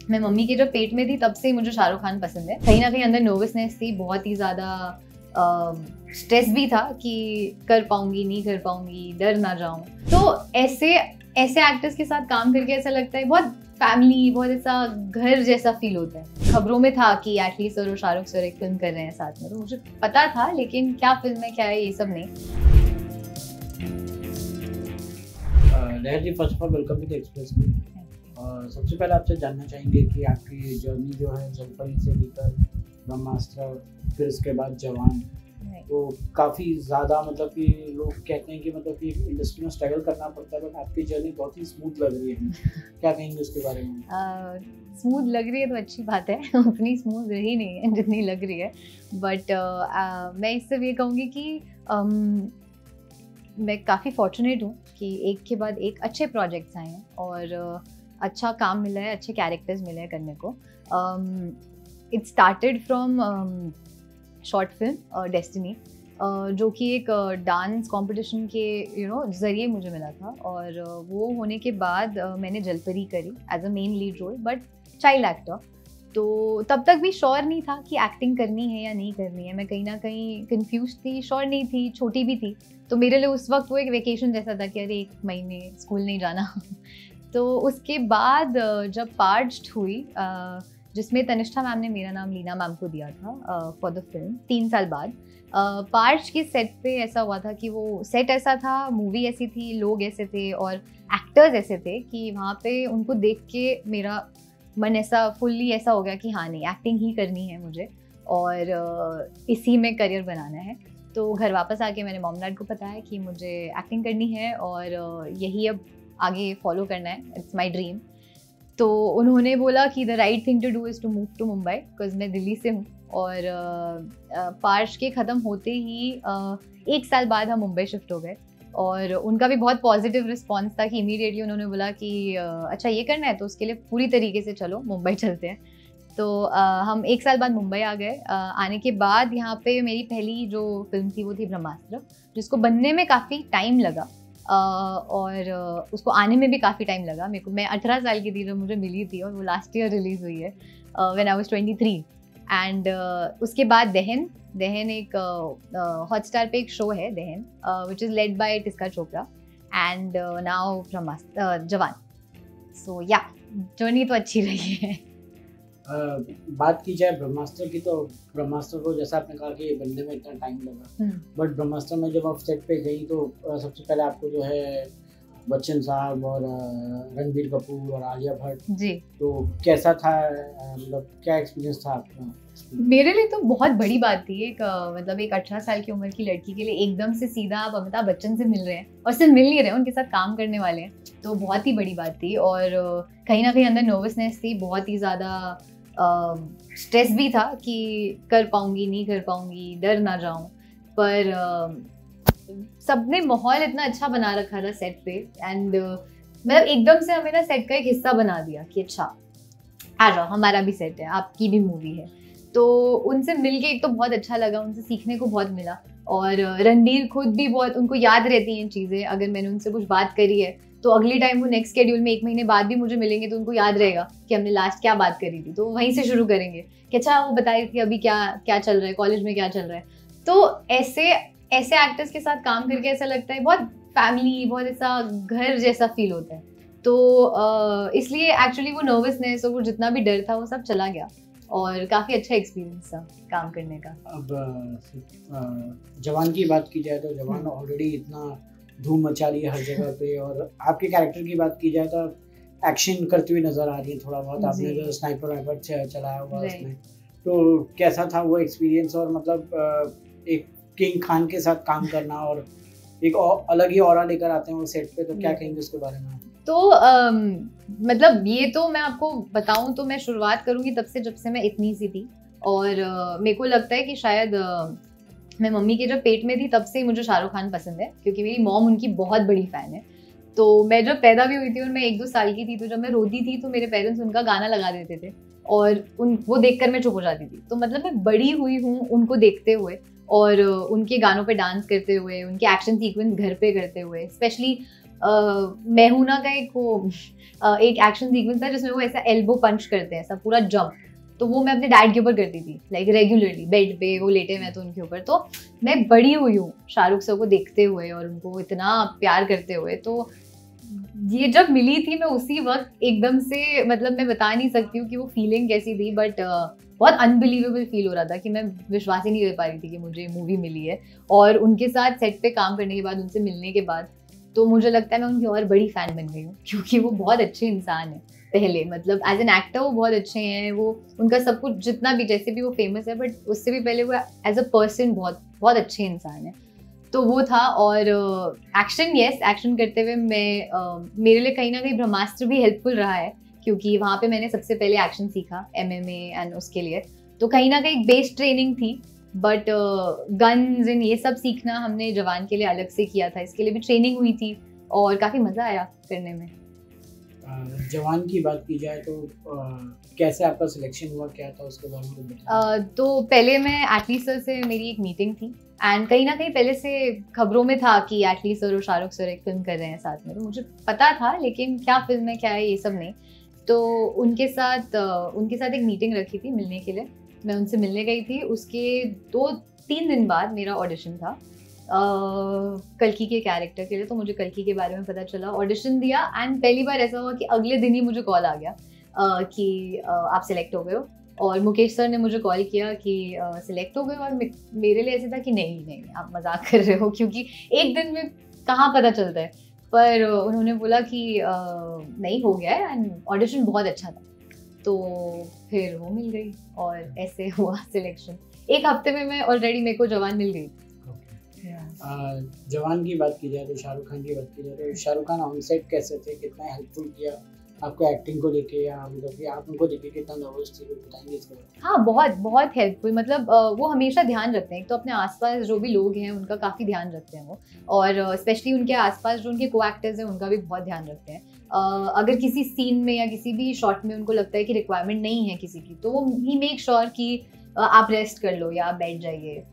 मैं मम्मी के जब पेट में थी तब से ही मुझे शाहरुख खान पसंद है। कहीं ना कहीं अंदर नर्वसनेस थी, बहुत ही ज़्यादा स्ट्रेस भी था कि कर पाऊंगी नहीं कर पाऊंगी, डर ना जाऊं। तो ऐसे ऐसे एक्टर्स के साथ काम करके ऐसा लगता है बहुत फैमिली, बहुत ऐसा घर जैसा फील होता है। खबरों में था कि एटली सर और शाहरुख सर एक फिल्म कर रहे हैं साथ में, तो मुझे पता था, लेकिन क्या फिल्म है क्या है ये सब नहीं। Lahar ji, first of all welcome to the Express में। और सबसे पहले आपसे जानना चाहेंगे कि आपकी जर्नी जो है जलपरी से लेकर ब्रह्मास्त्र, फिर इसके बाद जवान, तो काफ़ी ज़्यादा मतलब कि लोग कहते हैं कि मतलब कि इंडस्ट्री में स्ट्रगल करना पड़ता है, बट आपकी जर्नी बहुत ही स्मूथ लग रही है। क्या कहेंगे उसके बारे में? स्मूथ लग रही है तो अच्छी बात है। उतनी स्मूथ रही नहीं है जितनी लग रही है, बट मैं इससे ये कहूँगी कि मैं काफ़ी फॉर्चुनेट हूँ कि एक के बाद एक अच्छे प्रोजेक्ट्स आए हैं और अच्छा काम मिला है, अच्छे कैरेक्टर्स मिले हैं करने को। It started from short film destiny, जो कि एक डांस कंपटीशन के ज़रिए मुझे मिला था, और वो होने के बाद मैंने जलपरी करी as a main lead role, but child actor. तो तब तक भी श्योर नहीं था कि एक्टिंग करनी है या नहीं करनी है। मैं कहीं ना कहीं कंफ्यूज थी, श्योर नहीं थी, छोटी भी थी, तो मेरे लिए उस वक्त वो एक वेकेशन जैसा था कि अरे 1 महीने स्कूल नहीं जाना। तो उसके बाद जब पार्ज्ड हुई, जिसमें तनिष्ठा मैम ने मेरा नाम लीना मैम को दिया था फॉर द फिल्म, 3 साल बाद पार्ज के सेट पे ऐसा हुआ था कि वो सेट ऐसा था, मूवी ऐसी थी, लोग ऐसे थे और एक्टर्स ऐसे थे कि वहाँ पे उनको देख के मेरा मन ऐसा फुल्ली ऐसा हो गया कि हाँ नहीं, एक्टिंग ही करनी है मुझे और इसी में करियर बनाना है। तो घर वापस आके मैंने मॉम डैड को बताया कि मुझे एक्टिंग करनी है और यही अब आगे फॉलो करना है, इट्स माई ड्रीम। तो उन्होंने बोला कि the right thing to do is to move to Mumbai, because मैं दिल्ली से हूँ और पार्श के ख़त्म होते ही 1 साल बाद हम मुंबई शिफ्ट हो गए। और उनका भी बहुत पॉजिटिव रिस्पॉन्स था कि इमीडिएटली उन्होंने बोला कि अच्छा ये करना है तो उसके लिए पूरी तरीके से चलो मुंबई चलते हैं। तो हम 1 साल बाद मुंबई आ गए। आने के बाद यहाँ पे मेरी पहली जो फिल्म थी वो थी ब्रह्मास्त्र, जिसको बनने में काफ़ी टाइम लगा और उसको आने में भी काफ़ी टाइम लगा मेरे को। मैं 18 साल की थी जब मुझे मिली थी और वो लास्ट ईयर रिलीज़ हुई है व्हेन आई वाज 23। एंड उसके बाद दहन एक हॉटस्टार पे एक शो है Dahan, which is led by Tiska Chopra, and now Brahmastra, Jawan. So या जर्नी तो अच्छी रही है। बात की जाए ब्रह्मास्त्र की, तो ब्रह्मास्त्र को जैसा आपने कहा कि बनने में इतना टाइम लगा, बट ब्रह्मास्त्र में जब आप सेट पे गई तो सबसे पहले आपको जो है बच्चन साहब और रणबीर कपूर और आलिया भट्ट जी, तो कैसा था, मतलब क्या एक्सपीरियंस था आपका? मेरे लिए तो बहुत बड़ी बात थी। एक मतलब एक 18 साल की उम्र की लड़की के लिए एकदम से सीधा आप अमिताभ बच्चन से मिल रहे हैं और सिर्फ मिल नहीं रहे हैं, उनके साथ काम करने वाले हैं, तो बहुत ही बड़ी बात थी। और कहीं ना कहीं अंदर नर्वसनेस थी, बहुत ही ज़्यादा स्ट्रेस भी था कि कर पाऊंगी नहीं कर पाऊंगी, डर ना जाऊं। पर सबने माहौल इतना अच्छा बना रखा था सेट पे, एंड मतलब एकदम से हमें ना सेट का एक हिस्सा बना दिया कि अच्छा आ जाओ, हमारा भी सेट है, आपकी भी मूवी है। तो उनसे मिलके एक तो बहुत अच्छा लगा, उनसे सीखने को बहुत मिला। और रणबीर खुद भी बहुत, उनको याद रहती हैं चीज़ें, अगर मैंने उनसे कुछ बात करी है तो अगली टाइम वो नेक्स्ट शेड्यूल में 1 महीने बाद भी मुझे मिलेंगे तो उनको याद रहेगा कि हमने लास्ट क्या बात करी थी, तो वहीं से शुरू करेंगे कि अच्छा वो बता रही थी अभी क्या क्या चल रहा है, कॉलेज में क्या चल रहा है। तो ऐसे ऐसे एक्टर्स के साथ काम करके ऐसा लगता है बहुत फैमिली, बहुत ऐसा घर जैसा फील होता है। तो इसलिए एक्चुअली वो नर्वसनेस और वो जितना भी डर था वो सब चला गया और काफ़ी अच्छा एक्सपीरियंस था काम करने का। अब जवान की बात की जाए तो जवान ऑलरेडी इतना धूम मचा रही है हर जगह पे, और आपके कैरेक्टर की बात की जाए तो एक्शन करती हुई नजर आ रही है थोड़ा बहुत, आपने जो स्नाइपर वाइपर चलाया हुआ उसमें, तो कैसा था वो एक्सपीरियंस? और मतलब एक किंग खान के साथ काम करना और एक अलग ही ऑरा लेकर आते हैं वो सेट पे, तो क्या कहेंगे उसके बारे में? तो मतलब ये तो मैं आपको बताऊं तो मैं शुरुआत करूंगी तब से जब से मैं इतनी सी थी, और मेरे को लगता है कि शायद मैं मम्मी के जब पेट में थी तब से ही मुझे शाहरुख खान पसंद है, क्योंकि मेरी मॉम उनकी बहुत बड़ी फ़ैन है। तो मैं जब पैदा भी हुई थी और मैं 1-2 साल की थी, तो जब मैं रोती थी तो मेरे पेरेंट्स उनका गाना लगा देते थे और वो देखकर मैं चुप हो जाती थी। तो मतलब मैं बड़ी हुई हूँ उनको देखते हुए और उनके गानों पे डांस करते हुए, उनके एक्शन सीक्वेंस घर पे करते हुए। स्पेशली मेहुना का एक एक्शन सीक्वेंस था जिसमें वो ऐसा एल्बो पंच करते हैं, ऐसा पूरा जंप, तो वो मैं अपने डैड के ऊपर करती थी, लाइक रेगुलरली बेड पे वो लेटे हुए तो उनके ऊपर। तो मैं बड़ी हुई हूँ शाहरुख सर को देखते हुए और उनको इतना प्यार करते हुए। तो ये जब मिली थी मैं उसी वक्त एकदम से, मतलब मैं बता नहीं सकती हूँ कि वो फीलिंग कैसी थी, बट बहुत अनबिलीवेबल फील हो रहा था कि मैं विश्वास ही नहीं कर पा रही थी कि मुझे मूवी मिली है। और उनके साथ सेट पे काम करने के बाद, उनसे मिलने के बाद, तो मुझे लगता है मैं उनकी और बड़ी फैन बन गई हूँ, क्योंकि वो बहुत अच्छे इंसान है। पहले मतलब एज एन एक्टर वो बहुत अच्छे हैं, वो उनका सब कुछ जितना भी, जैसे भी वो फेमस है, बट उससे भी पहले वो एज अ पर्सन बहुत बहुत अच्छे इंसान है। तो वो था। और एक्शन, यस, एक्शन करते हुए मेरे लिए कहीं ना कहीं ब्रह्मास्त्र भी हेल्पफुल रहा है, क्योंकि वहाँ पे मैंने सबसे पहले एक्शन सीखा MMA एंड उसके लिए, तो कहीं ना कहीं बेस ट्रेनिंग थी। बट गन्स एंड ये सब सीखना हमने जवान के लिए अलग से किया था, इसके लिए भी ट्रेनिंग हुई थी और काफ़ी मज़ा आया करने में। जवान की बात की जाए तो कैसे आपका सिलेक्शन हुआ, क्या था उसके बारे में बताइए। तो पहले मैं एटली सर से मेरी एक मीटिंग थी, एंड कहीं ना कहीं पहले से खबरों में था कि एटली सर और शाहरुख सर एक फिल्म कर रहे हैं साथ में, तो मुझे पता था, लेकिन क्या फिल्म है क्या है ये सब नहीं। तो उनके साथ एक मीटिंग रखी थी मिलने के लिए, मैं उनसे मिलने गई थी। उसके 2-3 दिन बाद मेरा ऑडिशन था कल्कि के कैरेक्टर के लिए, तो मुझे कल्कि के बारे में पता चला, ऑडिशन दिया, एंड पहली बार ऐसा हुआ कि अगले दिन ही मुझे कॉल आ गया कि आप सिलेक्ट हो गए हो। और मुकेश सर ने मुझे कॉल किया कि सिलेक्ट हो गए, और मेरे लिए ऐसे था कि नहीं आप मजाक कर रहे हो, क्योंकि एक दिन में कहाँ पता चलता है। पर उन्होंने बोला कि नहीं, हो गया है, एंड ऑडिशन बहुत अच्छा था। तो फिर वो मिल गई और ऐसे हुआ सिलेक्शन। एक हफ्ते में मैं ऑलरेडी, मेरे को जवान मिल गई। जवान की बात की जाए तो शाहरुख खान की बात की जाए तो शाहरुख खान ऑन सेट कैसे थे, कितना हेल्पफुल किया आपको एक्टिंग को लेके, या मतलब कि आप उनको देखे कितना नर्वस थे, कुछ बताएंगे इसके बारे में? हाँ, बहुत बहुत हेल्पफुल, मतलब वो हमेशा ध्यान रखते हैं, तो अपने आसपास जो भी लोग हैं उनका काफ़ी ध्यान रखते हैं वो, और स्पेशली उनके आसपास जो उनके को एक्टर्स हैं उनका भी बहुत ध्यान रखते हैं। अगर किसी सीन में या किसी भी शॉट में उनको लगता है कि रिक्वायरमेंट नहीं है किसी की, तो वो ही मेक श्योर कि आप रेस्ट कर लो या आप बैठ जाइए,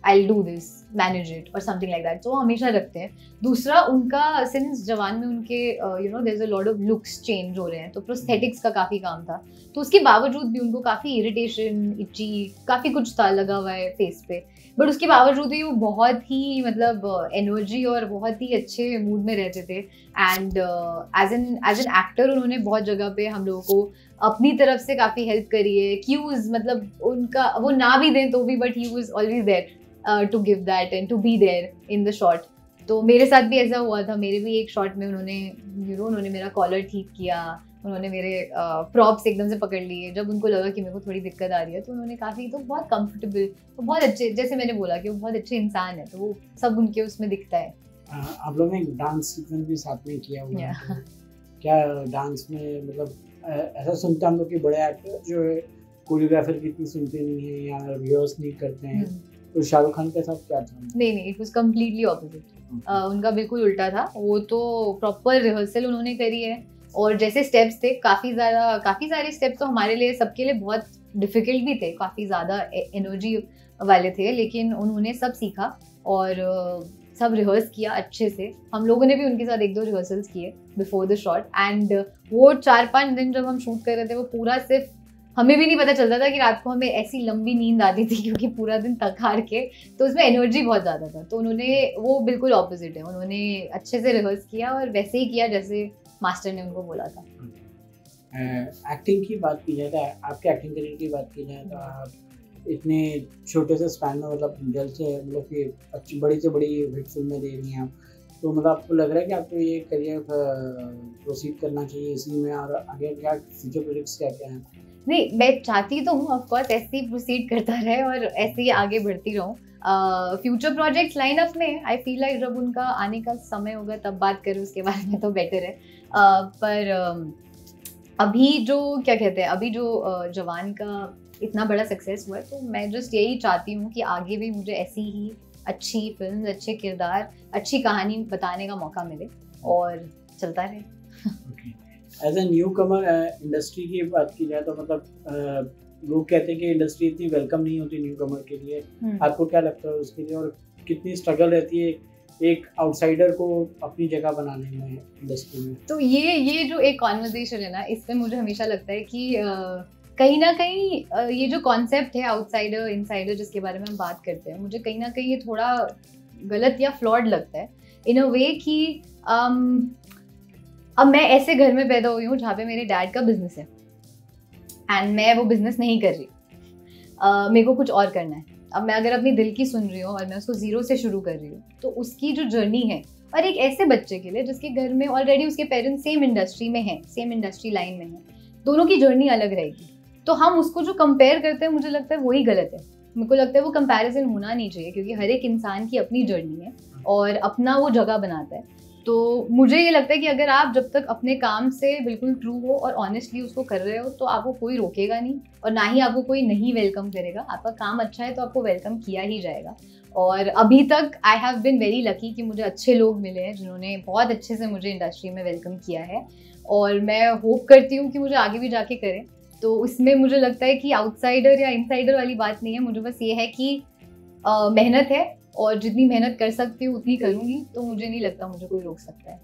I will do this, manage it और समथिंग लाइक दैट, तो वो हमेशा रखते हैं। दूसरा, उनका सिंस जवान में उनके there is a lot of looks change हो रहे हैं, तो प्रोस्थेटिक्स का काफ़ी काम था, तो उसके बावजूद भी उनको काफ़ी इरिटेशन, इची, काफ़ी कुछ था लगा हुआ है फेस पे, बट उसके बावजूद भी वो बहुत ही मतलब एनर्जी और बहुत ही अच्छे मूड में रहते थे। एंड एज एन एक्टर उन्होंने बहुत जगह पे हम लोगों को अपनी तरफ से काफ़ी हेल्प करी है। क्यूज, मतलब उनका वो ना भी दें तो भी, but he was always there to give that and to be there in the shot। तो मेरे साथ भी ऐसा हुआ था, मेरे भी एक शॉट में उन्होंने मेरा कॉलर ठीक किया, उन्होंने मेरे प्रॉप्स एकदम से पकड़ लिए जब उनको लगा कि मेरे को थोड़ी दिक्कत आ रही है, तो उन्होंने काफ़ी, तो बहुत कंफर्टेबल, तो बहुत अच्छे, जैसे मैंने बोला कि वो बहुत अच्छे इंसान है, तो वो सब उनके उसमें दिखता है। आप लोगों ने एक डांस सीक्वेंस भी साथ में किया हुआ है, तो क्या डांस में मतलब ऐसा सुनते हम लोग कि बड़े एक्टर जो है कोरियोग्राफर की इतनी सुनते नहीं है या रिहर्स नहीं करते हैं, तो शाहरुख खान के साथ क्या था? नहीं, इट वाज कम्प्लीटली ऑपोजिट। उनका बिल्कुल उल्टा था, वो तो प्रॉपर रिहर्सल उन्होंने करी है, और जैसे स्टेप्स थे काफ़ी सारे स्टेप्स तो हमारे लिए, सबके लिए बहुत डिफिकल्ट भी थे, काफ़ी ज़्यादा एनर्जी वाले थे, लेकिन उन्होंने सब सीखा और सब रिहर्स किया अच्छे से। हम लोगों ने भी उनके साथ 1-2 रिहर्सल्स किए बिफोर द शॉट, एंड वो 4-5 दिन जब हम शूट कर रहे थे, वो पूरा सिर्फ हमें भी नहीं पता चलता था कि रात को हमें ऐसी लंबी नींद आती थी, क्योंकि पूरा दिन थक हार के, तो उसमें एनर्जी बहुत ज़्यादा था। तो वो बिल्कुल ऑपोजिट है, उन्होंने अच्छे से रिहर्स किया और वैसे ही किया जैसे मास्टर ने उनको बोला था। एक्टिंग की बात की जाए तो आपके एक्टिंग करियर की बात की जाए तो आप इतने छोटे से स्पैन में मतलब जल्द से मतलब कि अच्छी बड़ी से बड़ी हिट फिल्में दे रही हैं आप, तो मतलब आपको लग रहा है कि आपको ये करियर प्रोसीड करना चाहिए इसी में, और आगे क्या फ्यूचर प्रोजेक्ट्स क्या क्या हैं? नहीं, मैं चाहती तो हूँ ऑफकोर्स ऐसे ही प्रोसीड करता रहे और ऐसे ही आगे बढ़ती रहूँ। फ्यूचर प्रोजेक्ट्स लाइन अप में, आई फील लाइक जब उनका आने का समय होगा तब बात करूँ उसके बारे में, तो बेटर है। पर अभी जो क्या कहते हैं, अभी जो जवान का इतना बड़ा सक्सेस हुआ है, तो मैं जस्ट यही चाहती हूँ कि आगे भी मुझे ऐसी ही अच्छी फिल्म, अच्छे किरदार, अच्छी कहानी बताने का मौका मिले और चलता रहे। As a newcomer industry की बात की जाए तो मतलब लोग कहते हैं कि इंडस्ट्री इतनी वेलकम नहीं होती न्यू कमर के लिए, आपको क्या लगता है उसके लिए, और कितनी स्ट्रगल रहती है एक आउटसाइडर को अपनी जगह बनाने में इंडस्ट्री में? तो ये जो एक कॉन्वर्सेशन है ना, इसमें मुझे हमेशा लगता है कि कहीं ना कहीं ये जो कॉन्सेप्ट है आउटसाइडर इनसाइडर जिसके बारे में हम बात करते हैं, मुझे कहीं ना कहीं ये थोड़ा गलत या फ्लॉड लगता है इन अ वे कि अब मैं ऐसे घर में पैदा हुई हूँ जहाँ पे मेरे डैड का बिजनेस है एंड मैं वो बिजनेस नहीं कर रही, मेरे को कुछ और करना है। अब मैं अगर अपनी दिल की सुन रही हूँ और मैं उसको जीरो से शुरू कर रही हूँ, तो उसकी जो जर्नी है, और एक ऐसे बच्चे के लिए जिसके घर में ऑलरेडी उसके पेरेंट्स सेम इंडस्ट्री में हैं, सेम इंडस्ट्री लाइन में हैं, दोनों की जर्नी अलग रहेगी। तो हम उसको जो कंपेयर करते हैं, मुझे लगता है वही गलत है। मेरे को लगता है वो कंपैरिजन होना नहीं चाहिए, क्योंकि हर एक इंसान की अपनी जर्नी है और अपना वो जगह बनाता है। तो मुझे ये लगता है कि अगर आप जब तक अपने काम से बिल्कुल ट्रू हो और ऑनेस्टली उसको कर रहे हो, तो आपको कोई रोकेगा नहीं और ना ही आपको कोई नहीं वेलकम करेगा। आपका काम अच्छा है तो आपको वेलकम किया ही जाएगा। और अभी तक I have been very lucky कि मुझे अच्छे लोग मिले हैं जिन्होंने बहुत अच्छे से मुझे इंडस्ट्री में वेलकम किया है, और मैं होप करती हूँ कि मुझे आगे भी जाके करें। तो उसमें मुझे लगता है कि आउटसाइडर या इनसाइडर वाली बात नहीं है, मुझे बस ये है कि मेहनत है और जितनी मेहनत कर सकती हूँ उतनी करूँगी, तो मुझे नहीं लगता मुझे कोई रोक सकता है।